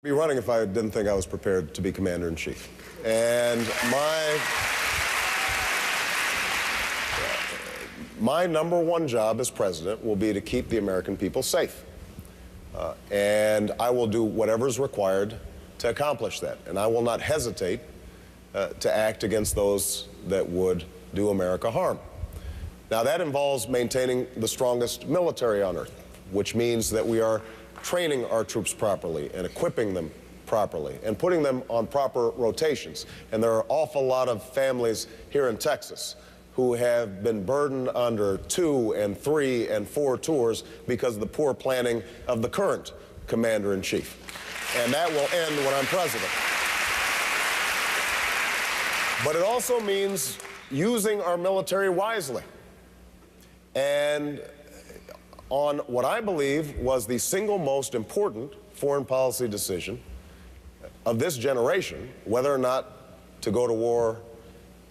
Be running if I didn't think I was prepared to be commander-in-chief. And my number one job as president will be to keep the American people safe. And I will do whatever's required to accomplish that. And I will not hesitate to act against those that would do America harm. Now, that involves maintaining the strongest military on earth, which means that we are training our troops properly and equipping them properly and putting them on proper rotations. And there are an awful lot of families here in Texas who have been burdened under 2 and 3 and 4 tours because of the poor planning of the current commander-in-chief. And that will end when I'm president. But it also means using our military wisely. And on what I believe was the single most important foreign policy decision of this generation, whether or not to go to war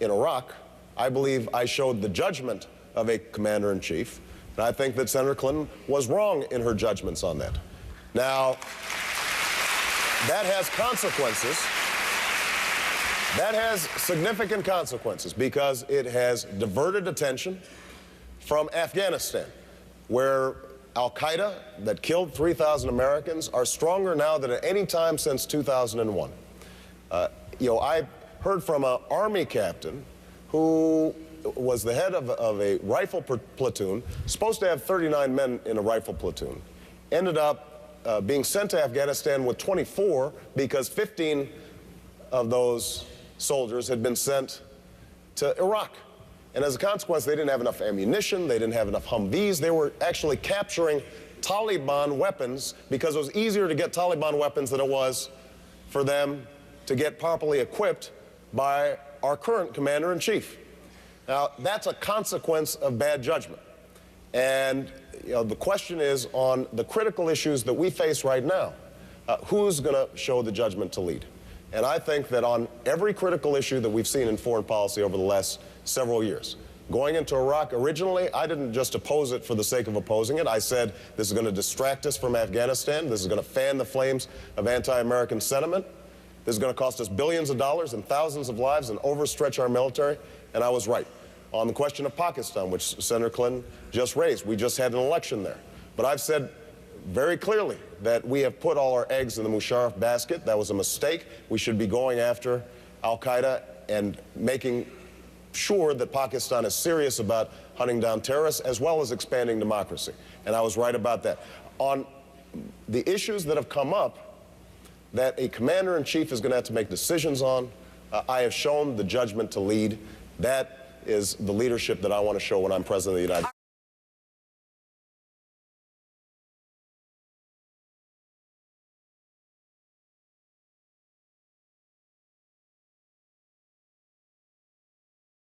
in Iraq, I believe I showed the judgment of a commander-in-chief, and I think that Senator Clinton was wrong in her judgments on that. Now, that has consequences. That has significant consequences because it has diverted attention from Afghanistan, where al-Qaeda that killed 3,000 Americans are stronger now than at any time since 2001. I heard from an Army captain who was the head of a rifle platoon, supposed to have 39 men in a rifle platoon, ended up being sent to Afghanistan with 24 because 15 of those soldiers had been sent to Iraq. And as a consequence, they didn't have enough ammunition, they didn't have enough Humvees. They were actually capturing Taliban weapons because it was easier to get Taliban weapons than it was for them to get properly equipped by our current commander-in-chief. Now, that's a consequence of bad judgment. And the question is, on the critical issues that we face right now, who's going to show the judgment to lead? And I think that on every critical issue that we've seen in foreign policy over the last several years, going into Iraq, originally, I didn't just oppose it for the sake of opposing it. I said this is going to distract us from Afghanistan. This is going to fan the flames of anti-American sentiment. This is going to cost us billions of dollars and thousands of lives and overstretch our military. And I was right. On the question of Pakistan, which Senator Clinton just raised, we just had an election there. But I've said very clearly that we have put all our eggs in the Musharraf basket. That was a mistake. We should be going after al-Qaeda and making sure that Pakistan is serious about hunting down terrorists as well as expanding democracy. And I was right about that. On the issues that have come up that a commander-in-chief is going to have to make decisions on, I have shown the judgment to lead. That is the leadership that I want to show when I'm president of the United States.